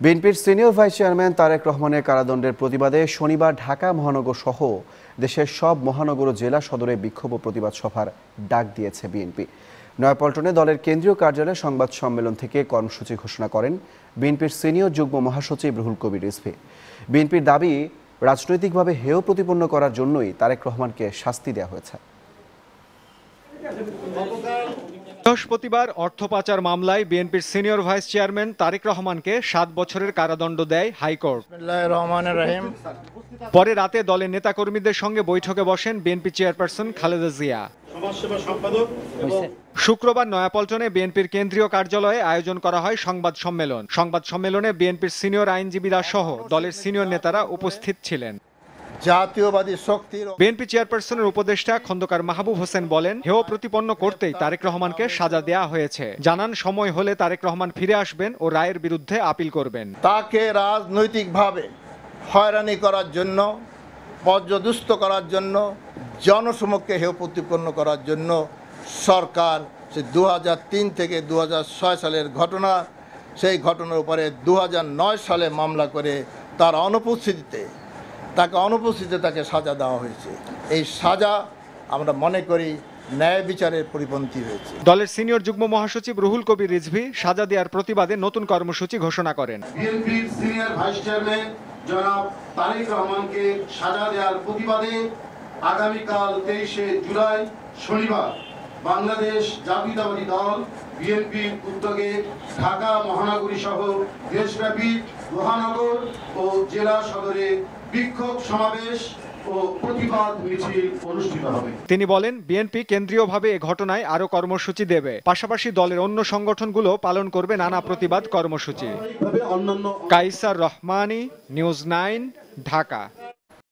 বিএনপির senior vice chairman Tarique রহমানের কারাদণ্ডের প্রতিবাদে শনিবার ঢাকা মহানগর সহ দেশের সব মহানগর ও জেলা সদরে বিক্ষোভ ও প্রতিবাদ সভার ডাক দিয়েছে বিএনপি। নয়াপল্টনে দলের কেন্দ্রীয় কার্যালয়ে সংবাদ সম্মেলন থেকে কর্মসূচি ঘোষণা করেন বিএনপির সিনিয়র যুগ্ম মহাসচিব রুহুল কবির রিজভী। বিএনপির দাবি, রাজনৈতিকভাবে হেয় প্রতিপন্ন করার জন্যই তারেক রহমানকে শাস্তি দেওয়া হয়েছে। বৃহস্পতিবার অর্থ পাচার মামলায় বিএনপির সিনিয়র ভাইস চেয়ারম্যান তারেক রহমানকে ৭ বছরের কারাদণ্ড দেয় হাইকোর্ট। পরে রাতে দলের নেতাকর্মীদের সঙ্গে বৈঠকে বসেন বিএনপি চেয়ারপারসন খালেদা জিয়া। শুক্রবার নয়াপল্টনে বিএনপির কেন্দ্রীয় কার্যালয়ে আয়োজন করা হয় সংবাদ সম্মেলন। সংবাদ সম্মেলনে বিএনপির সিনিয়র আইনজীবীরা সহ দলের সিনিয়র নেতারা উপস্থিত ছিলেন। জাতীয়বাদী শক্তির বিএনপি চেয়ারপারসনের উপদেষ্টা খন্দকার মাহবুব হোসেন বলেন, হেয় প্রতিপন্ন করতেই তারেক রহমানকে সাজা দেয়া হয়েছে। জানান, সময় হলে তারেক রহমান ফিরে আসবেন ও রায়ের বিরুদ্ধে আপিল করবেন। তাকে রাজনৈতিকভাবে হয়রানি করার জন্য, পর্যদুস্ত করার জন্য, জনসমক্ষে হেয় প্রতিপন্ন করার জন্য সরকার সে 2003 থেকে 2006 সালের ঘটনা, সেই ঘটনার উপরে 2009 সালে মামলা করে তার অনুপস্থিতিতে তাকে সাজা দেওয়া হয়েছে। এই সাজা আমরা মনে করি ন্যায় বিচারের পরিপন্থী হয়েছে। দলের সিনিয়র যুগ্ম মহাসচিব রুহুল কবির রিজভী সাজা দেওয়ার প্রতিবাদে নতুন কর্মসূচি ঘোষণা করেন। বিএনপির সিনিয়র ভাইস চেয়ারম্যান জনাব তারেক রহমানকে সাজা দেওয়ার প্রতিবাদে আগামীকাল 23শে জুলাই শনিবার বাংলাদেশ জাতীয়তাবাদী দল বিএনপির উদ্যোগে ঢাকা মহানগরী সহ দেশব্যাপী মহানগর ও জেলা সদরে বিক্ষোভ সমাবেশ ও প্রতিবাদ মিছিল অনুষ্ঠিত হবে। তিনি বলেন, বিএনপি কেন্দ্রীয়ভাবে এ ঘটনায় আরো কর্মসূচি দেবে। পাশাপাশি দলের অন্য সংগঠনগুলো পালন করবে নানা প্রতিবাদ কর্মসূচি। কাইসার রহমানী, নিউজ 9, ঢাকা।